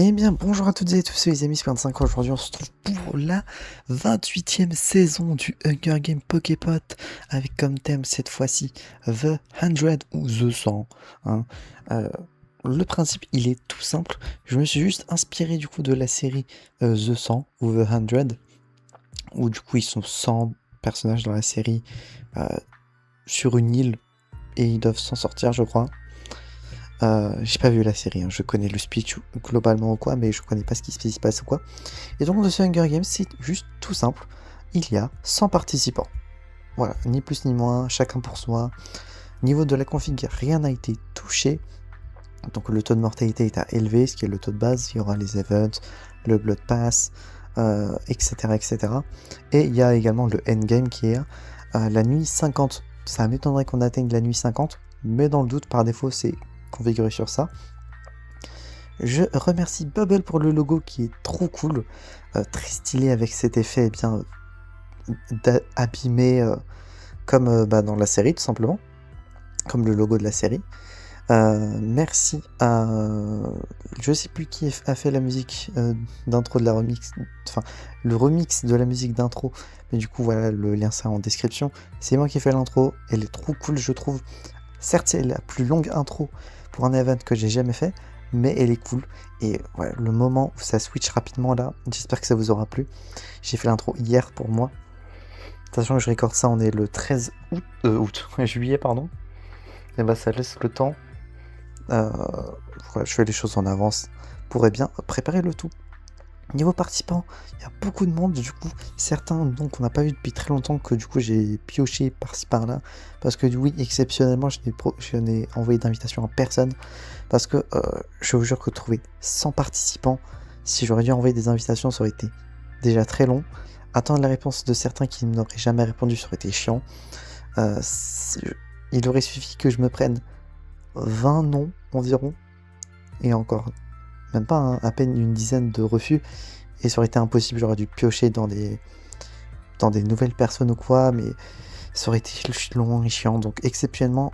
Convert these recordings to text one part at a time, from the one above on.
Eh bien, bonjour à toutes et à tous, c'est les amis 55. Aujourd'hui, on se retrouve pour la 28e saison du Hunger Game Poképot, avec comme thème cette fois-ci The 100 ou The 100. Hein. Euh, le principe, il est tout simple. Je me suis juste inspiré du coup de la série The 100 ou The 100, où du coup, ils sont 100 personnages dans la série sur une île et ils doivent s'en sortir, je crois. J'ai pas vu la série, hein. Je connais le speech globalement ou quoi, mais je connais pas ce qui se passe ou quoi. Et donc dans ce Hunger Games, c'est juste tout simple. Il y a 100 participants. Voilà, ni plus ni moins, chacun pour soi. Niveau de la config, rien n'a été touché. Donc le taux de mortalité est à élevé, ce qui est le taux de base. Il y aura les events, le blood pass, etc., etc. Et il y a également le endgame qui est la nuit 50. Ça m'étonnerait qu'on atteigne la nuit 50, mais dans le doute, par défaut, c'est configuré sur ça. Je remercie Bubble pour le logo qui est trop cool, très stylé avec cet effet bien abîmé comme dans la série tout simplement, comme le logo de la série. Merci à je sais plus qui a fait la musique d'intro de la remix, enfin le remix de la musique d'intro, mais du coup voilà, le lien c'est en description. C'est moi qui ai fait l'intro, elle est trop cool je trouve. Certes c'est la plus longue intro pour un event que j'ai jamais fait, mais elle est cool. Et voilà, le moment où ça switch rapidement là, j'espère que ça vous aura plu. J'ai fait l'intro hier pour moi. Sachant que je recorde ça, on est le 13 juillet, pardon. Et bah ça laisse le temps. Voilà, je fais les choses en avance pour bien préparer le tout. Niveau participants, il y a beaucoup de monde, du coup, certains donc on n'a pas vu depuis très longtemps que du coup j'ai pioché par-ci par-là, parce que oui, exceptionnellement, je n'ai envoyé d'invitation à personne, parce que je vous jure que trouver 100 participants, si j'aurais dû envoyer des invitations, ça aurait été déjà très long. Attendre la réponse de certains qui n'auraient jamais répondu, ça aurait été chiant. Il aurait suffi que je me prenne 20 noms environ, et encore même pas, hein, à peine une dizaine de refus, et ça aurait été impossible. J'aurais dû piocher dans des nouvelles personnes ou quoi, mais ça aurait été long et chiant. Donc exceptionnellement,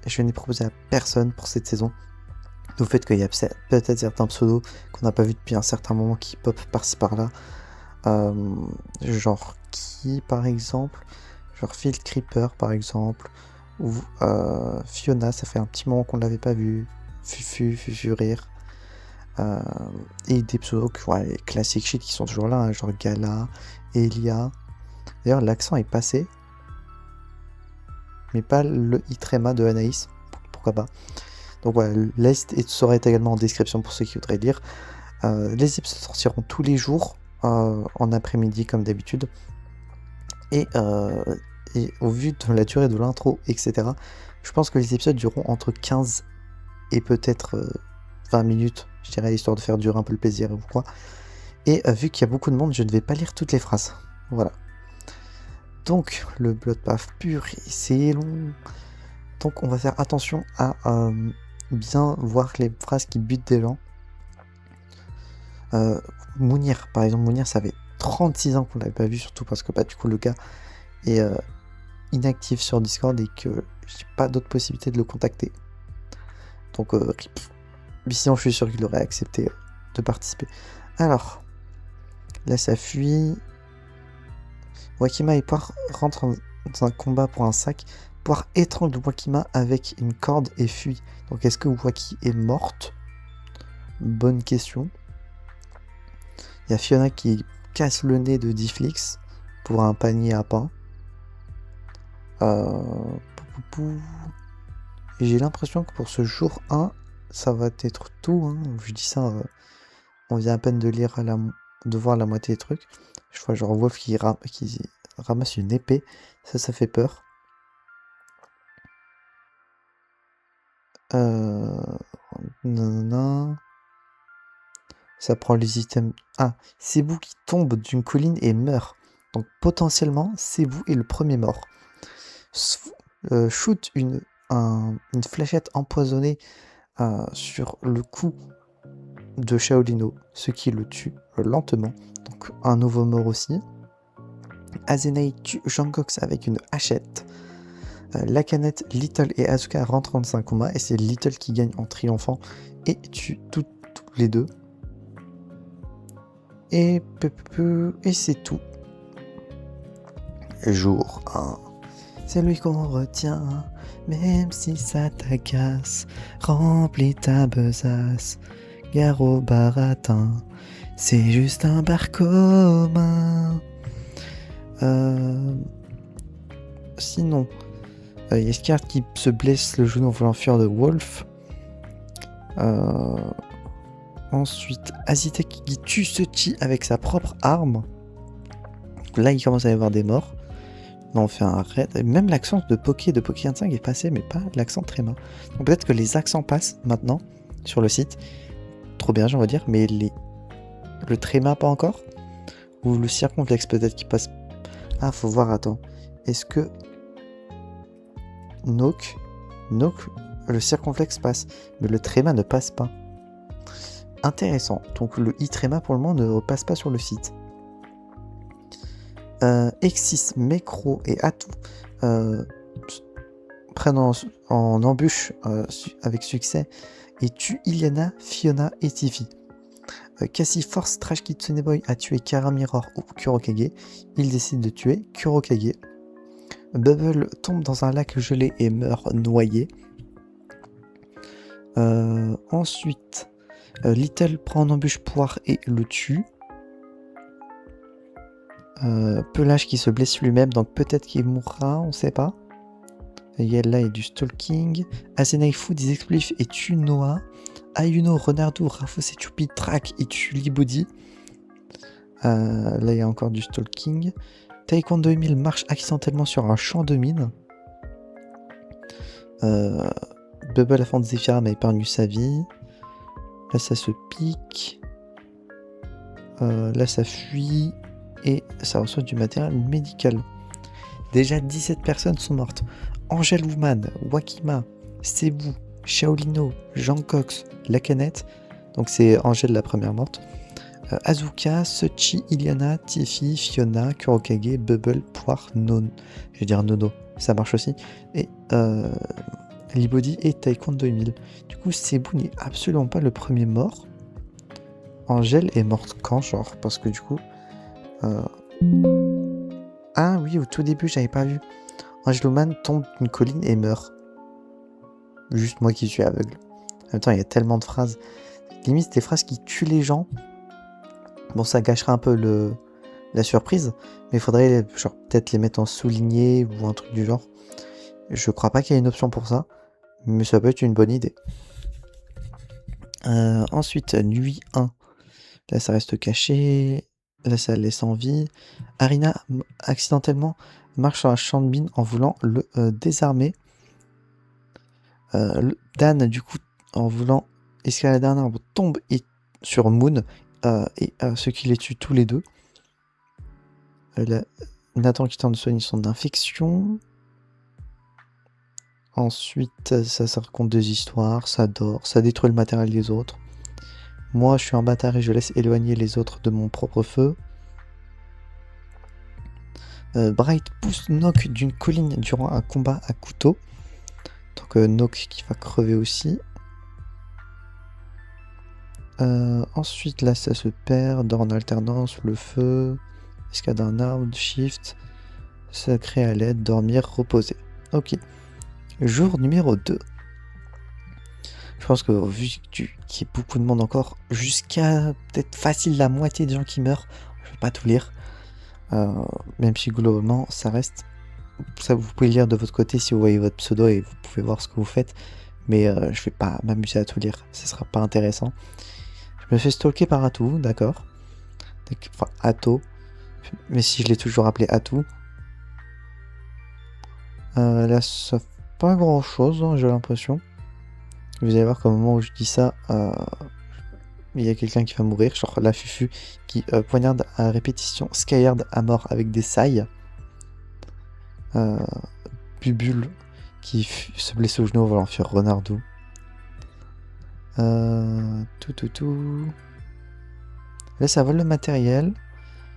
je n'ai proposé à personne pour cette saison. Du fait qu'il y a peut-être certains pseudos qu'on n'a pas vu depuis un certain moment qui pop par-ci par-là, genre qui par exemple, genre Field Creeper par exemple, ou Fiona, ça fait un petit moment qu'on ne l'avait pas vu, Fufu Rire. Et des pseudos ouais, classiques shit qui sont toujours là, hein, genre Gala, Elia. D'ailleurs, l'accent est passé, mais pas le Itrema de Anaïs. Pourquoi pas. Donc voilà, la liste sera également en description pour ceux qui voudraient lire. Les épisodes sortiront tous les jours, en après-midi comme d'habitude. Et au vu de la durée de l'intro, etc., je pense que les épisodes dureront entre 15 et peut-être 20 minutes, je dirais, histoire de faire durer un peu le plaisir ou quoi. Et vu qu'il y a beaucoup de monde, je ne vais pas lire toutes les phrases. Voilà. Donc, le Bloodbath pur, c'est long. Donc, on va faire attention à bien voir les phrases qui butent des gens. Mounir, par exemple, Mounir, ça fait 36 ans qu'on l'avait pas vu, surtout parce que du coup, le gars est inactif sur Discord et que j'ai pas d'autre possibilité de le contacter. Donc, sinon, je suis sûr qu'il aurait accepté de participer. Alors, là, ça fuit. Wakima et Poire rentrent dans un combat pour un sac. Poire étrangle Wakima avec une corde et fuit. Donc est-ce que Waki est morte? Bonne question. Il y a Fiona qui casse le nez de Difflix pour un panier à pain. Et j'ai l'impression que pour ce jour 1, ça va être tout. Hein. Je dis ça, on vient à peine de lire de voir la moitié des trucs. Je vois genre Wolf qui ramasse une épée. Ça fait peur. Nanana. Ça prend les items. Ah, Cebu qui tombe d'une colline et meurt. Donc potentiellement, Cebu est le premier mort. Shoot une fléchette empoisonnée sur le cou de Shaolino, ce qui le tue lentement. Donc un nouveau mort aussi. Azenai tue Jangox avec une hachette. La canette, Little et Asuka rentrent dans un combat et c'est Little qui gagne en triomphant et tue tous les deux. Et c'est tout. Jour 1. C'est lui qu'on retient, même si ça t'agace. Remplis ta besace, gare au baratin. C'est juste un bar commun. Sinon, il y a Scar qui se blesse le genou en voulant fuir de Wolf. Ensuite, Azitek qui tue Suchi avec sa propre arme. Là, il commence à y avoir des morts. Là, on fait un raid. Même l'accent de Poké 25 est passé, mais pas l'accent Tréma. Donc peut-être que les accents passent maintenant sur le site. Trop bien, j'en veux dire, mais le Tréma pas encore. Ou le circonflexe peut-être qui passe. Ah, faut voir, attends. Est-ce que Nook, le circonflexe passe, mais le Tréma ne passe pas. Intéressant. Donc le i-Tréma pour le moment ne passe pas sur le site. Exis, Mekro et Atou prennent en embûche avec succès et tuent Iliana, Fiona et Tiffy. Cassie force Trash Kitsune Boy à tuer Kara Mirror ou Kurokage. Il décide de tuer Kurokage. Bubble tombe dans un lac gelé et meurt noyé. Ensuite, Little prend en embûche Poire et le tue. Pelage qui se blesse lui-même, donc peut-être qu'il mourra, on sait pas. Yella et du stalking. Azenai fout des explosifs et tue Noah. Ayuno, Renardo, Rafos et Chupi track et tue Libody. Là il y a encore du stalking. Taekwondo Emile marche accidentellement sur un champ de mine. Bubble affronte Zephyra mais épargne sa vie. Là ça se pique. Là ça fuit. Et ça reçoit du matériel médical. Déjà 17 personnes sont mortes. Angel Woman, Wakima, Cebu, Shaolino, Jean Cox, La Canette. Donc c'est Angel la première morte. Azuka, Suchi, Iliana, Tiffy, Fiona, Kurokage, Bubble, Poire, Non. Je vais dire Nono, ça marche aussi. Et Libody et Taekwondo Emile. Du coup, Cebu n'est absolument pas le premier mort. Angel est morte quand, genre, parce que du coup. Ah oui, au tout début, j'avais pas vu. Angeloman tombe d'une colline et meurt. Juste moi qui suis aveugle. En même temps, il y a tellement de phrases. Limite, des phrases qui tuent les gens. Bon, ça gâchera un peu la surprise. Mais il faudrait genre, peut-être les mettre en souligné ou un truc du genre. Je crois pas qu'il y ait une option pour ça. Mais ça peut être une bonne idée. Ensuite, nuit 1. Là, ça reste caché. Là, ça laisse en vie. Arina, accidentellement, marche sur un champ de mine en voulant le désarmer. Dan, du coup, en voulant escalader un arbre, tombe sur Moon. Et ce qui les tue tous les deux. Nathan qui tente de soigner son infection. Ensuite, ça raconte des histoires, ça dort, ça détruit le matériel des autres. Moi, je suis un bâtard et je laisse éloigner les autres de mon propre feu. Bright pousse Nock d'une colline durant un combat à couteau. Donc Nock qui va crever aussi. Ensuite, là, ça se perd. Dort en alternance, le feu. Escade d'un arbre, shift. Sacré à l'aide, dormir, reposer. Ok. Jour numéro 2. Je pense que vu qu'il y a beaucoup de monde encore, jusqu'à peut-être facile la moitié des gens qui meurent, je vais pas tout lire. Même si globalement ça reste. Ça vous pouvez lire de votre côté si vous voyez votre pseudo et vous pouvez voir ce que vous faites. Mais je vais pas m'amuser à tout lire, ce sera pas intéressant. Je me fais stalker par Atou, d'accord. Enfin Ato. Mais si je l'ai toujours appelé Atou. Là ça fait pas grand chose, hein, j'ai l'impression. Vous allez voir qu'au moment où je dis ça, il y a quelqu'un qui va mourir, genre la Fufu qui poignarde à répétition Skyard à mort avec des sailles. Bubule qui se blesse au genou en voulant faire Renardo. Là ça vole le matériel,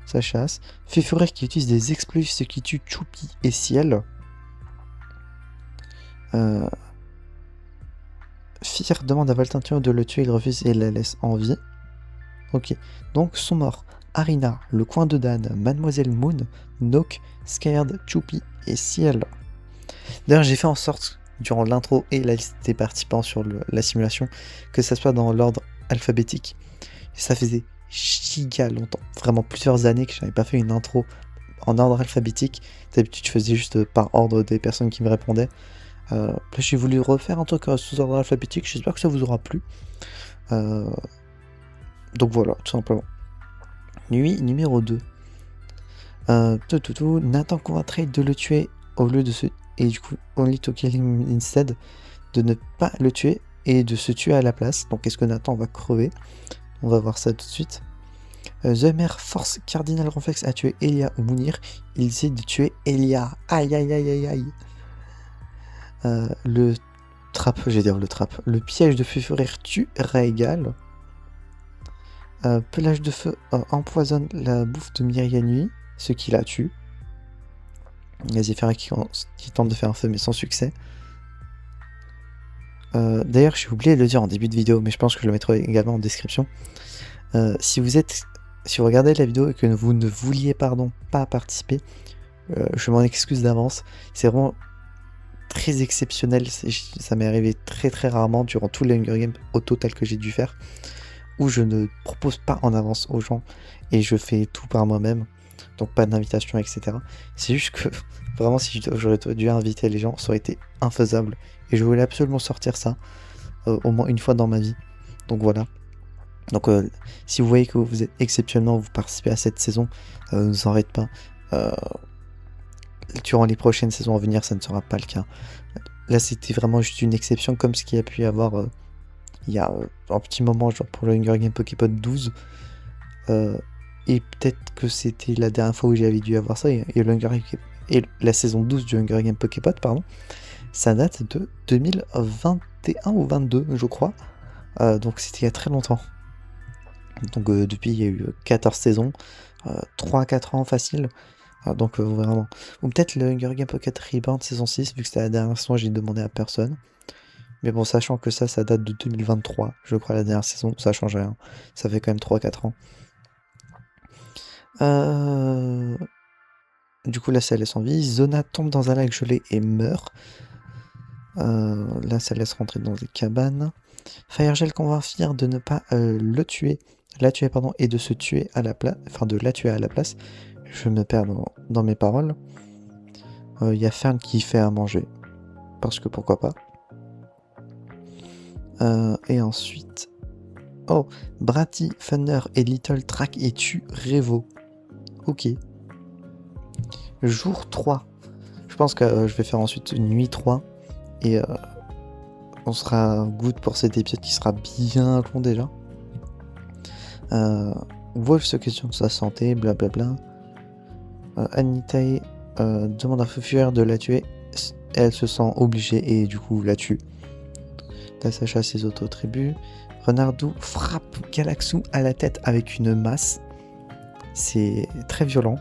ça chasse. Fifurir qui utilise des explosifs, ce qui tue Choupi et Ciel. Fir demande à Valteinture de le tuer, il refuse et la laisse en vie. Ok, donc sont morts Arina, Le Coin de Dan, Mademoiselle Moon, Nook, Scared, Choupi et Ciel. D'ailleurs, j'ai fait en sorte, durant l'intro et la liste des participants sur la simulation, que ça soit dans l'ordre alphabétique. Et ça faisait giga longtemps, vraiment plusieurs années que je n'avais pas fait une intro en ordre alphabétique. D'habitude, je faisais juste par ordre des personnes qui me répondaient. Là, j'ai voulu refaire un truc sous ordre alphabétique, j'espère que ça vous aura plu. Donc voilà, tout simplement. Nuit numéro 2. Nathan convaincrait de le tuer au lieu de se... Et du coup, only to kill him instead, de ne pas le tuer et de se tuer à la place. Donc est-ce que Nathan va crever? On va voir ça tout de suite. The Maire force Cardinal Ronflex à tuer Elia ou Mounir. Il essaie de tuer Elia. Aïe aïe aïe aïe aïe. Le piège de feu fureur tue Raigal. Pelage de feu empoisonne la bouffe de Myria Nuit, ce qui la tue. Zephyra qui tente de faire un feu mais sans succès. D'ailleurs, j'ai oublié de le dire en début de vidéo, mais je pense que je le mettrai également en description. Si vous regardez la vidéo et que vous ne vouliez pas participer, je m'en excuse d'avance. C'est vraiment très exceptionnel. Ça m'est arrivé très très rarement durant tous les Hunger Games au total que j'ai dû faire, où je ne propose pas en avance aux gens et je fais tout par moi-même. Donc pas d'invitation, etc. C'est juste que vraiment, si j'aurais dû inviter les gens, ça aurait été infaisable. Et je voulais absolument sortir ça au moins une fois dans ma vie. Donc voilà. Donc si vous voyez que vous êtes exceptionnellement, vous participez à cette saison, ne vous en arrêtez pas. Durant les prochaines saisons à venir, ça ne sera pas le cas. Là, c'était vraiment juste une exception, comme ce qu'il y a pu y avoir il y a un petit moment, genre pour le Hunger Games Poképot 12. Et peut-être que c'était la dernière fois où j'avais dû avoir ça. Et la saison 12 du Hunger Games Poképot, pardon, ça date de 2021 ou 22, je crois. Donc c'était il y a très longtemps. Donc depuis, il y a eu 14 saisons, 3-4 ans facile. Donc vraiment. Ou peut-être le Hunger Games Pocket Rebound saison 6, vu que c'était la dernière saison, j'ai demandé à personne. Mais bon, sachant que ça date de 2023, je crois, la dernière saison, ça change rien. Ça fait quand même 3-4 ans. Du coup, là, ça laisse en vie. Zona tombe dans un lac gelé et meurt. Là, ça laisse rentrer dans des cabanes. Firegel convainc Fear de ne pas la tuer, et de se tuer à la place, enfin de la tuer à la place. Je me perds dans mes paroles. Il y a Fern qui fait à manger, parce que pourquoi pas. Et ensuite, Bratty, Thunder et Little track et tue Revo. Ok. Jour 3. Je pense que je vais faire ensuite une nuit 3. Et on sera good pour cet épisode qui sera bien long déjà. Wolf se questionne de sa santé, blablabla. Anitae demande à Feu de la tuer. Elle se sent obligée et du coup la tue. Tassacha ses autres tribus. Renardou frappe Galaxou à la tête avec une masse. C'est très violent.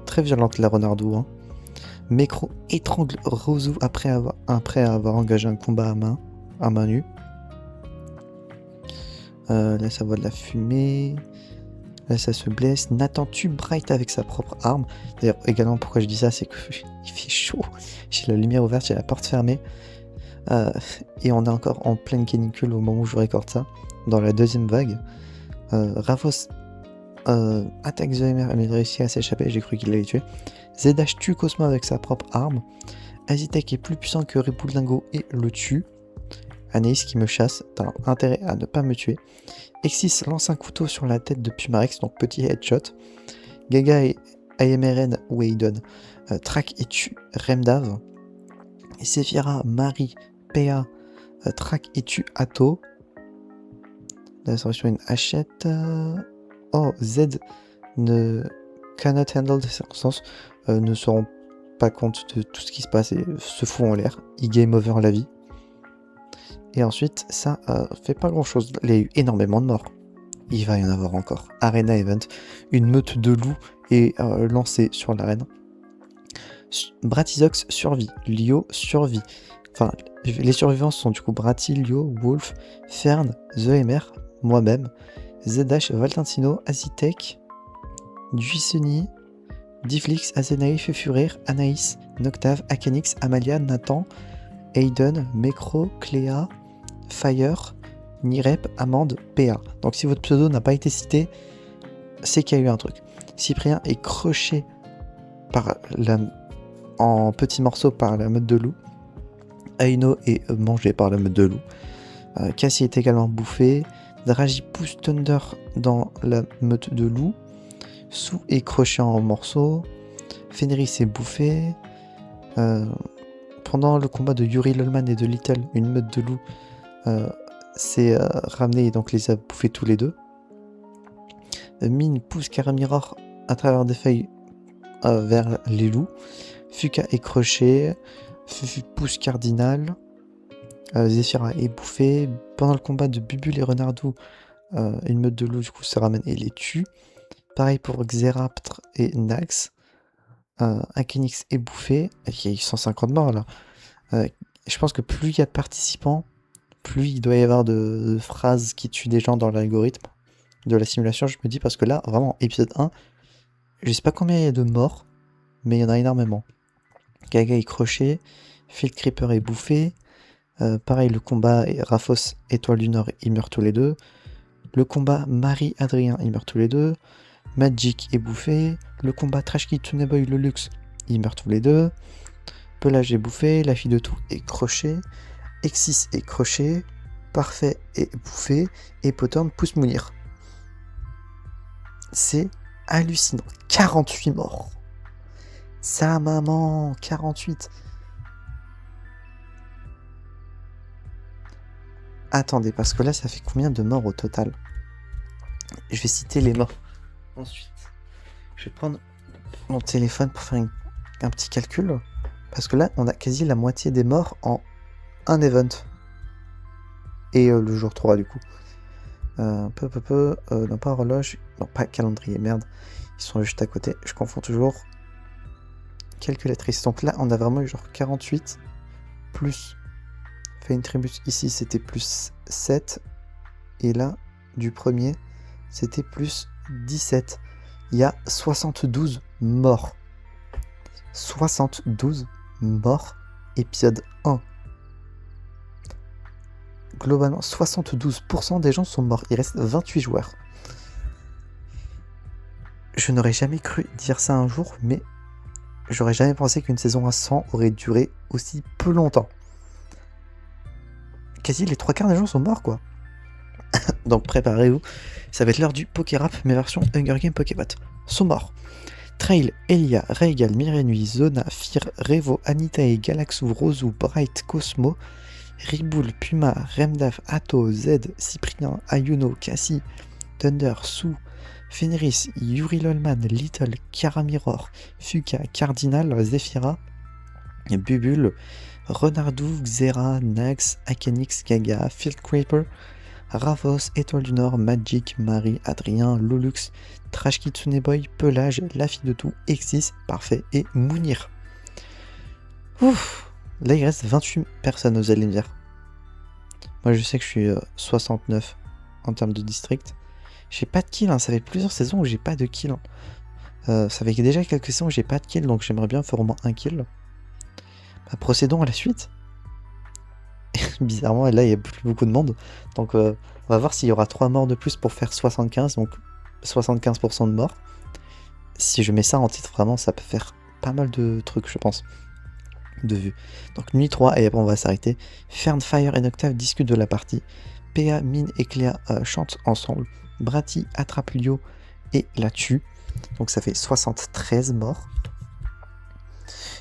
Très violente la Renardou. Hein. Mekro étrangle Rosu après avoir engagé un combat à main nue. Là ça voit de la fumée. Là ça se blesse. Nathan tue Bright avec sa propre arme. D'ailleurs également pourquoi je dis ça, c'est qu'il fait chaud. J'ai la lumière ouverte, j'ai la porte fermée. Et on est encore en pleine canicule au moment où je récorde ça. Dans la deuxième vague. Ravos attaque The Hammer, mais il réussit à s'échapper, j'ai cru qu'il l'avait tué. Zedash tue Cosmo avec sa propre arme. Azitek est plus puissant que Ripulingo et le tue. Anaïs qui me chasse, t'as intérêt à ne pas me tuer. Exis lance un couteau sur la tête de Pumarex, donc petit headshot. Gaga et AMRN ou Aidon traque et tue Remdav. Et Sephira, Marie, PA traque et tue Atto. La solution une hachette. Z ne cannot handle des circonstances, ne se rend pas compte de tout ce qui se passe et se fout en l'air. Il game over la vie. Et ensuite, ça fait pas grand chose. Il y a eu énormément de morts. Il va y en avoir encore. Arena Event. Une meute de loups est lancée sur l'arène. Bratizox survit. Lio survit. Enfin, les survivants sont du coup Bratty, Lio, Wolf, Fern, The Hammer, moi-même, Zedash, Valentino, Azitek, Duiseny, Difflix, Azenaï, Fefurir, Anaïs, Noctave, Akanix, Amalia, Nathan, Aiden, Mecro, Cléa, Fire, Nirep, Amande, PA. Donc si votre pseudo n'a pas été cité, c'est qu'il y a eu un truc. Cyprien est croché en petits morceaux par la meute de loup. Aino est mangé par la meute de loup. Cassie est également bouffé. Dragi pousse Thunder dans la meute de loup. Sou est croché en morceaux. Fenris est bouffé. Pendant le combat de Yuri Lolman et de Little, une meute de loup s'est ramenée et donc les a bouffés tous les deux. Mine pousse Caramiror à travers des feuilles vers les loups. Fuka est croché. Fufu pousse Cardinal. Zephyra est bouffé. Pendant le combat de Bubule et Renardou, une meute de loups du coup se ramène et les tue. Pareil pour Xeraptre et Nax. Akenix est bouffé. Il y a 150 morts là. Je pense que plus il y a de participants, plus il doit y avoir de phrases qui tuent des gens dans l'algorithme de la simulation, je me dis, parce que là, vraiment, épisode 1, je sais pas combien il y a de morts, mais il y en a énormément. Gaga est croché, Field Creeper est bouffé, pareil, le combat Raphos, Étoile du Nord, ils meurent tous les deux. Le combat Marie-Adrien, ils meurent tous les deux. Magic est bouffé. Le combat Trash Kitsune Boy, le luxe, ils meurent tous les deux. Pelage est bouffé, la fille de tout est crochée. Exis est croché. Parfait est bouffé. Et Potorn pousse Mounir. C'est hallucinant. 48 morts. Sa maman, 48. Attendez, parce que là, ça fait combien de morts au total? Je vais citer les morts. Ensuite, je vais prendre mon téléphone pour faire un petit calcul. Parce que là, on a quasi la moitié des morts en un event. Et le jour 3, du coup. Non, pas horloge. Non, pas calendrier, merde. Ils sont juste à côté. Je confonds toujours. Calculatrice. Donc là, on a vraiment eu genre 48. Plus Feintribus ici, c'était plus 7. Et là, du premier, c'était plus 17. Il y a 72 morts. 72 morts, épisode 1. Globalement, 72% des gens sont morts. Il reste 28 joueurs. Je n'aurais jamais cru dire ça un jour, mais j'aurais jamais pensé qu'une saison à 100 aurait duré aussi peu longtemps. Quasi les 3/4 des gens sont morts, quoi. Donc préparez-vous, ça va être l'heure du Pokérap, mais version Hunger Game Pokébot. Sont morts Trail, Elia, Reigal, Mirenui, Zona, Fir, Revo, Anitae, Galaxu, Rosu, Bright, Cosmo, Riboul, Puma, Remdaf, Atto, Z, Cyprien, Ayuno, Cassie, Thunder, Sou, Fenris, Yuri Lolman, Little, Caramiror, Fuka, Cardinal, Zephyra, Bubule, Renardou, Xera, Nax, Akenix, Gaga, Field Creeper, Ravos, Étoile du Nord, Magic, Marie, Adrien, Lolux, Trash Kitsune Boy, Pelage, La Fille de Tout, Exis, Parfait et Mounir. Ouf. Là il reste 28 personnes, vous allez me dire. Moi je sais que je suis 69 en termes de district. J'ai pas de kill, hein. Ça fait plusieurs saisons où j'ai pas de kill. Ça fait déjà quelques saisons où j'ai pas de kill, donc j'aimerais bien faire au moins un kill. Bah, procédons à la suite. Bizarrement, là il y a plus beaucoup de monde. Donc on va voir s'il y aura 3 morts de plus pour faire 75, donc 75% de morts. Si je mets ça en titre, vraiment ça peut faire pas mal de trucs, je pense, de vues. Donc nuit 3 et après on va s'arrêter. Fernfire et Noctave discutent de la partie. PA, Mine et Cléa chantent ensemble. Bratty attrape Lio et la tue. Donc ça fait 73 morts.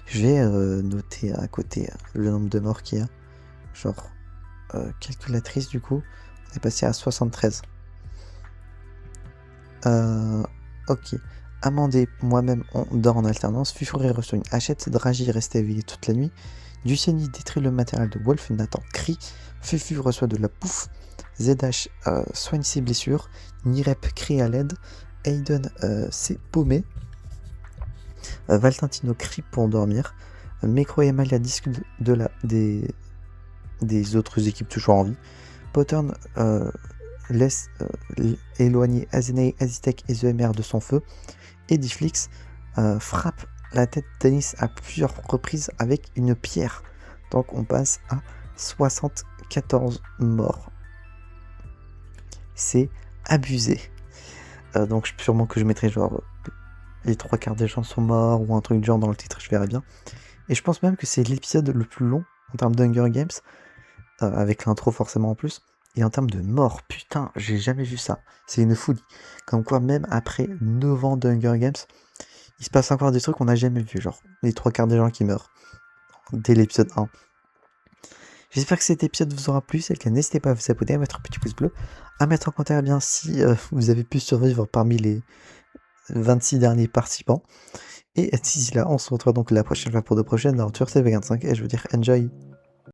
Je vais noter à côté le nombre de morts qu'il y a. Genre calculatrice, du coup on est passé à 73. Ok. Amandé, moi-même, on dort en alternance. Fufuré reçoit une hachette. Dragi reste éveillé toute la nuit. Duceni détruit le matériel de Wolf. Nathan crie. Fufu reçoit de la pouffe. ZH soigne ses blessures. Nirep crie à l'aide. Aiden s'est paumé. Valentino crie pour dormir. Mecro et Amalia discutent des autres équipes toujours en vie. Pottern laisse éloigner Azenaï, Azitec et The MR de son feu. Ediflix frappe la tête de Dennis à plusieurs reprises avec une pierre. Donc on passe à 74 morts. C'est abusé. Donc sûrement que je mettrai genre les 3/4 des gens sont morts ou un truc du genre dans le titre, je verrai bien. Et je pense même que c'est l'épisode le plus long en termes d'Hunger Games, avec l'intro forcément en plus. Et en termes de morts, putain, j'ai jamais vu ça. C'est une folie. Comme quoi, même après 9 ans d'Hunger Games, il se passe encore des trucs qu'on n'a jamais vu. Genre les 3/4 des gens qui meurent dès l'épisode 1. J'espère que cet épisode vous aura plu. Si c'est le cas, n'hésitez pas à vous abonner, à mettre un petit pouce bleu, à mettre en commentaire bien si vous avez pu survivre parmi les 26 derniers participants. Et d'ici là, on se retrouve donc la prochaine fois pour de prochaines aventures CV25 et je veux dire enjoy.